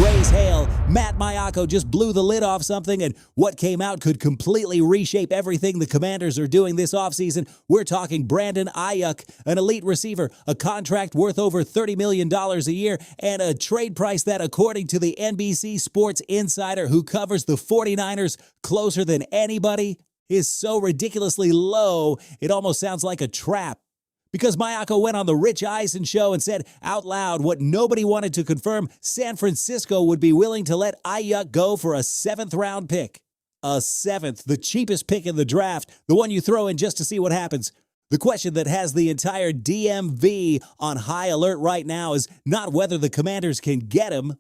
Raise hail, Matt MAIOCCO just blew the lid off something, and what came out could completely reshape everything the Commanders are doing this offseason. We're talking Brandon Aiyuk, an elite receiver, a contract worth over $30 million a year, and a trade price that, according to the NBC Sports Insider, who covers the 49ers closer than anybody, is so ridiculously low, it almost sounds like a trap. Because MAIOCCO went on the Rich Eisen show and said out loud what nobody wanted to confirm, San Francisco would be willing to let Aiyuk go for a 7th-round pick. A 7th, the cheapest pick in the draft, the one you throw in just to see what happens. The question that has the entire DMV on high alert right now is not whether the Commanders can get him.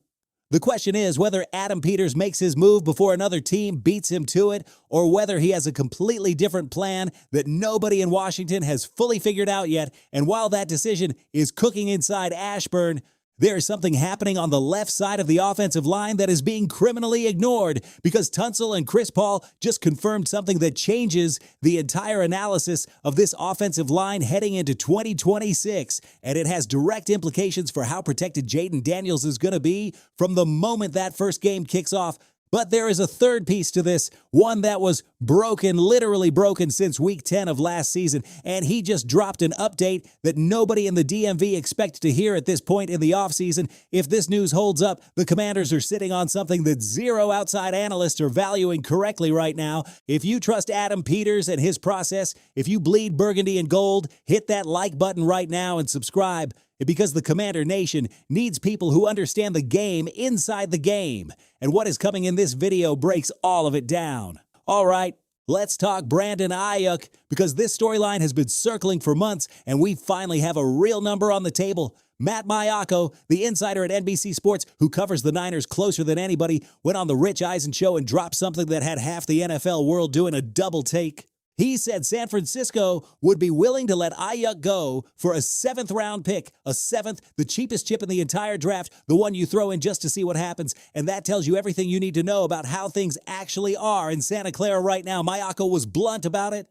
The question is whether Adam Peters makes his move before another team beats him to it, or whether he has a completely different plan that nobody in Washington has fully figured out yet. And while that decision is cooking inside Ashburn, there is something happening on the left side of the offensive line that is being criminally ignored, because Tunsil and Chris Paul just confirmed something that changes the entire analysis of this offensive line heading into 2026, and it has direct implications for how protected Jaden Daniels is going to be from the moment that first game kicks off. But there is a third piece to this, one that was broken, literally broken since week 10 of last season, and he just dropped an update that nobody in the DMV expected to hear at this point in the offseason. If this news holds up, the Commanders are sitting on something that zero outside analysts are valuing correctly right now. If you trust Adam Peters and his process, if you bleed burgundy and gold, hit that like button right now and subscribe. Because the Commander Nation needs people who understand the game inside the game. And what is coming in this video breaks all of it down. All right, let's talk Brandon Aiyuk, because this storyline has been circling for months, and we finally have a real number on the table. Matt MAIOCCO, the insider at NBC Sports who covers the Niners closer than anybody, went on the Rich Eisen show and dropped something that had half the NFL world doing a double take. He said San Francisco would be willing to let Aiyuk go for a 7th-round pick, a 7th, the cheapest chip in the entire draft, the one you throw in just to see what happens. And that tells you everything you need to know about how things actually are in Santa Clara right now. MAIOCCO was blunt about it.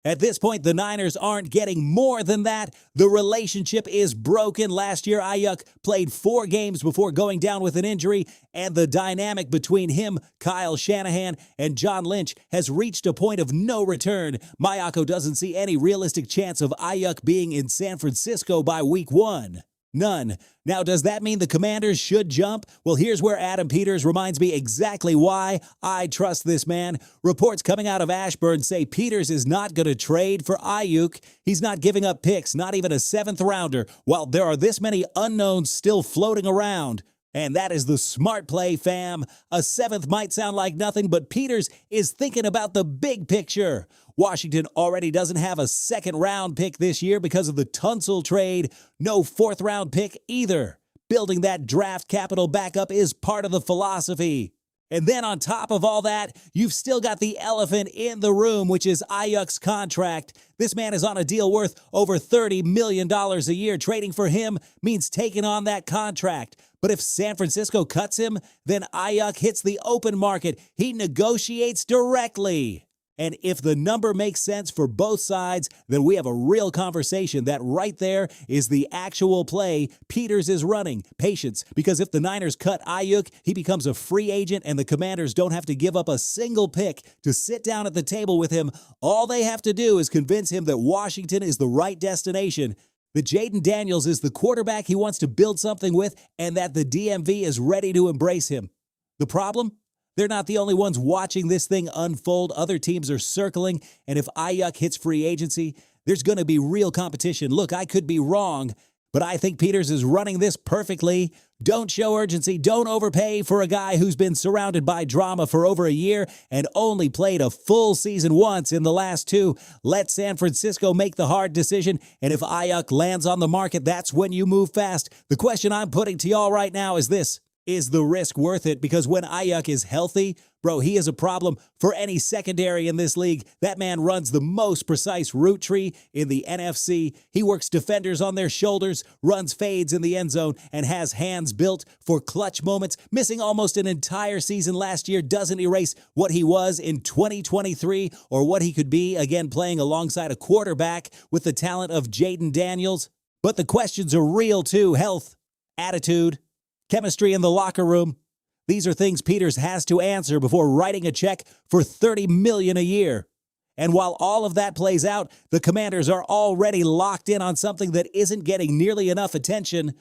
At this point, the Niners aren't getting more than that. The relationship is broken. Last year, Aiyuk played 4 games before going down with an injury, and the dynamic between him, Kyle Shanahan, and John Lynch has reached a point of no return. MAIOCCO doesn't see any realistic chance of Aiyuk being in San Francisco by week 1. None. Now, does that mean the Commanders should jump? Well, here's where Adam Peters reminds me exactly why I trust this man. Reports coming out of Ashburn say Peters is not going to trade for Aiyuk. He's not giving up picks, not even a 7th rounder, while there are this many unknowns still floating around. And that is the smart play, fam. A 7th might sound like nothing, but Peters is thinking about the big picture. Washington already doesn't have a 2nd-round pick this year because of the Tunsil trade. No 4th-round pick either. Building that draft capital back up is part of the philosophy. And then on top of all that, you've still got the elephant in the room, which is Aiyuk's contract. This man is on a deal worth over $30 million a year. Trading for him means taking on that contract. But if San Francisco cuts him, then Aiyuk hits the open market. He negotiates directly. And if the number makes sense for both sides, then we have a real conversation. That right there is the actual play Peters is running. Patience, because if the Niners cut Aiyuk, he becomes a free agent, and the Commanders don't have to give up a single pick to sit down at the table with him. All they have to do is convince him that Washington is the right destination, that Jaden Daniels is the quarterback he wants to build something with, and that the DMV is ready to embrace him. The problem? They're not the only ones watching this thing unfold. Other teams are circling, and if Aiyuk hits free agency, there's going to be real competition. Look, I could be wrong, but I think Peters is running this perfectly. Don't show urgency. Don't overpay for a guy who's been surrounded by drama for over a year and only played a full season once in the last 2. Let San Francisco make the hard decision, and if Aiyuk lands on the market, that's when you move fast. The question I'm putting to y'all right now is this. Is the risk worth it? Because when Aiyuk is healthy, bro, he is a problem for any secondary in this league. That man runs the most precise route tree in the NFC. He works defenders on their shoulders, runs fades in the end zone, and has hands built for clutch moments. Missing almost an entire season last year doesn't erase what he was in 2023 or what he could be, again, playing alongside a quarterback with the talent of Jaden Daniels. But the questions are real too. Health, attitude, Chemistry in the locker room. These are things Peters has to answer before writing a check for $30 million a year. And while all of that plays out, the Commanders are already locked in on something that isn't getting nearly enough attention.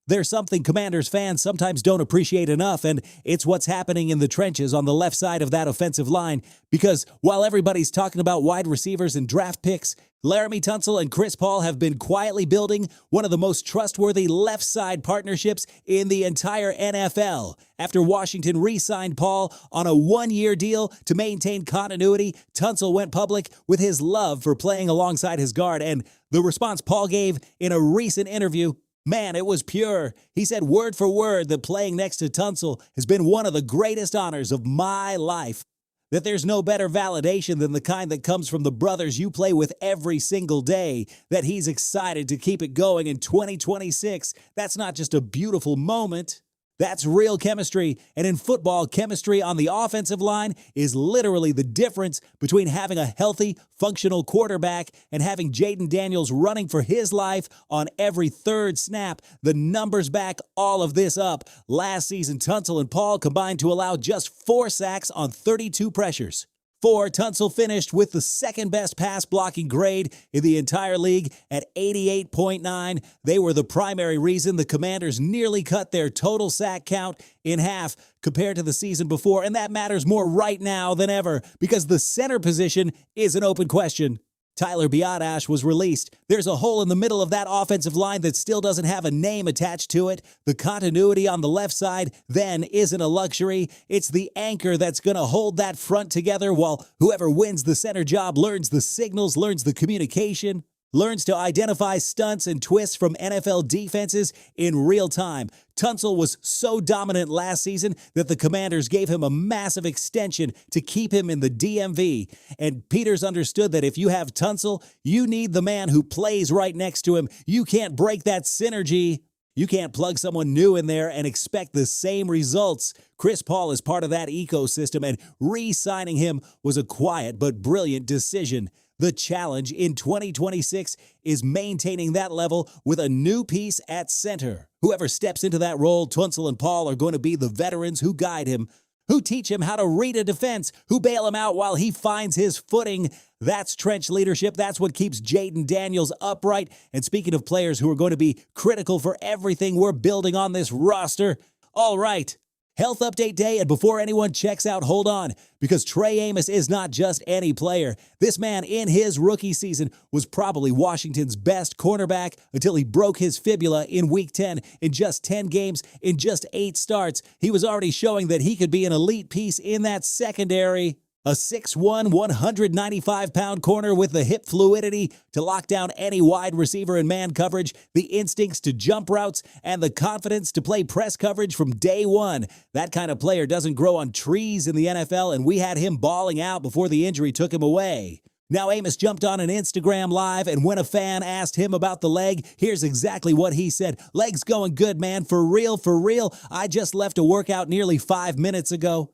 There's something Commanders fans sometimes don't appreciate enough, and it's what's happening in the trenches on the left side of that offensive line. Because while everybody's talking about wide receivers and draft picks, Laramie Tunsil and Chris Paul have been quietly building one of the most trustworthy left side partnerships in the entire NFL. After Washington re-signed Paul on a one-year deal to maintain continuity, Tunsil went public with his love for playing alongside his guard, and the response Paul gave in a recent interview, man, it was pure. He said word for word that playing next to Tunsil has been one of the greatest honors of my life. That there's no better validation than the kind that comes from the brothers you play with every single day. That he's excited to keep it going in 2026. That's not just a beautiful moment. That's real chemistry. And in football, chemistry on the offensive line is literally the difference between having a healthy, functional quarterback and having Jaden Daniels running for his life on every third snap. The numbers back all of this up. Last season, Tunsil and Paul combined to allow just 4 sacks on 32 pressures. Tunsil finished with the second best pass blocking grade in the entire league at 88.9. They were the primary reason the Commanders nearly cut their total sack count in half compared to the season before, and that matters more right now than ever because the center position is an open question. Tyler Biadasz was released. There's a hole in the middle of that offensive line that still doesn't have a name attached to it. The continuity on the left side then isn't a luxury. It's the anchor that's going to hold that front together while whoever wins the center job learns the signals, learns the communication, learns to identify stunts and twists from NFL defenses in real time. Tunsil was so dominant last season that the Commanders gave him a massive extension to keep him in the DMV. And Peters understood that if you have Tunsil, you need the man who plays right next to him. You can't break that synergy. You can't plug someone new in there and expect the same results. Chris Paul is part of that ecosystem, and re-signing him was a quiet but brilliant decision. The challenge in 2026 is maintaining that level with a new piece at center. Whoever steps into that role, Tunsil and Paul are going to be the veterans who guide him, who teach him how to read a defense, who bail him out while he finds his footing. That's trench leadership. That's what keeps Jaden Daniels upright. And speaking of players who are going to be critical for everything we're building on this roster, all right, Health Update Day, and before anyone checks out, hold on, because Trey Amos is not just any player. This man, in his rookie season, was probably Washington's best cornerback until he broke his fibula in Week 10. In just 10 games, in just 8 starts, he was already showing that he could be an elite piece in that secondary. A 6'1", 195-pound corner with the hip fluidity to lock down any wide receiver in man coverage, the instincts to jump routes, and the confidence to play press coverage from day one. That kind of player doesn't grow on trees in the NFL, and we had him balling out before the injury took him away. Now, Amos jumped on an Instagram Live, and when a fan asked him about the leg, here's exactly what he said. "Leg's going good, man. For real, for real. I just left a workout nearly 5 minutes ago."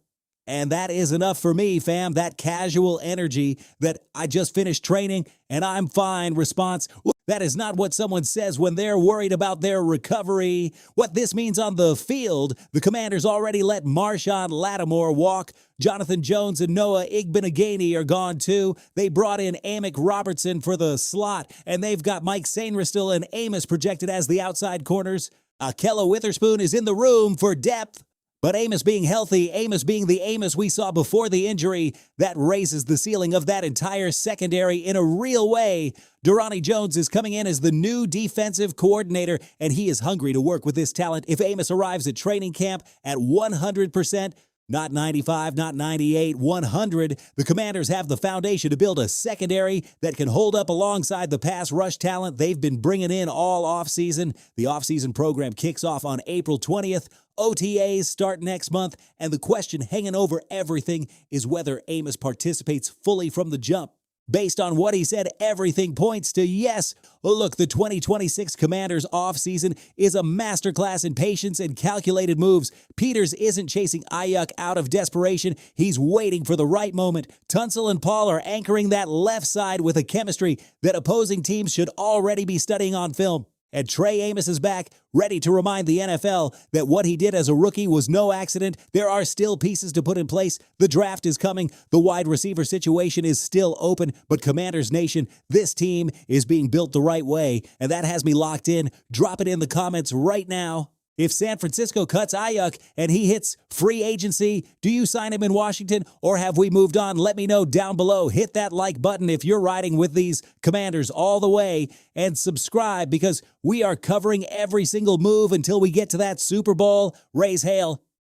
And that is enough for me, fam. That casual energy that I just finished training and I'm fine response. That is not what someone says when they're worried about their recovery. What this means on the field, the Commanders already let Marshawn Lattimore walk. Jonathan Jones and Noah Igbenegany are gone too. They brought in Amick Robertson for the slot, and they've got Mike Sainristil and Amos projected as the outside corners. Ahkello Witherspoon is in the room for depth. But Amos being healthy, Amos being the Amos we saw before the injury, that raises the ceiling of that entire secondary in a real way. Durrani Jones is coming in as the new defensive coordinator, and he is hungry to work with this talent. If Amos arrives at training camp at 100%, not 95, not 98, 100, the Commanders have the foundation to build a secondary that can hold up alongside the pass rush talent they've been bringing in all offseason. The offseason program kicks off on April 20th. OTAs start next month, and the question hanging over everything is whether Amos participates fully from the jump. Based on what he said, everything points to yes. Look, the 2026 Commanders offseason is a masterclass in patience and calculated moves. Peters isn't chasing Aiyuk out of desperation. He's waiting for the right moment. Tunsil and Paul are anchoring that left side with a chemistry that opposing teams should already be studying on film. And Trey Amos is back, ready to remind the NFL that what he did as a rookie was no accident. There are still pieces to put in place. The draft is coming. The wide receiver situation is still open. But Commanders Nation, this team is being built the right way. And that has me locked in. Drop it in the comments right now. If San Francisco cuts Aiyuk and he hits free agency, do you sign him in Washington or have we moved on? Let me know down below. Hit that like button if you're riding with these Commanders all the way and subscribe because we are covering every single move until we get to that Super Bowl. Raise hail.